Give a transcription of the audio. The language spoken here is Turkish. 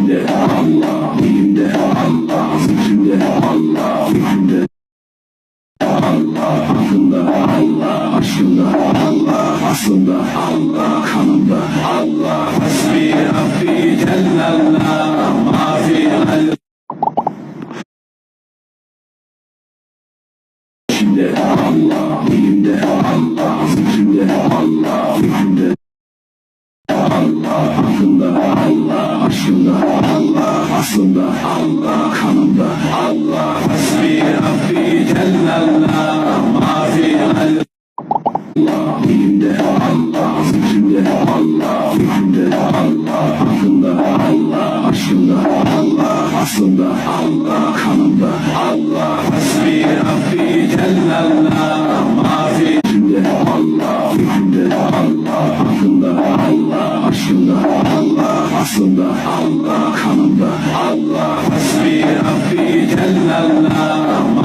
İçimde Allah, elimde Allah, gücümde Allah, gücümde Allah, aklımda Allah, aşkımda Allah, aslında Allah, kanımda Allah. Hasbi Rabbi Cellallah, mafi kalbi. İçimde Allah, elimde Allah, gücümde Allah, gücümde Allah, aklımda Allah, aşkımda Allah, aslında Allah, kanımda Allah. Hasbi Rabbi Cellallah, mafi kalbi. Allah, elimde Allah, gücümde Allah, gücümde Allah, aklımda Allah, aşkımda Allah, aslında Allah, kanımda Allah. Hasbi Rabbi Cellallah, mafi gücümde Allah, gücümde Allah, aklımda Allah, aşkımda Allah, aslında Allah, kanımda Allah. Hasbi Rabbi Cellallah.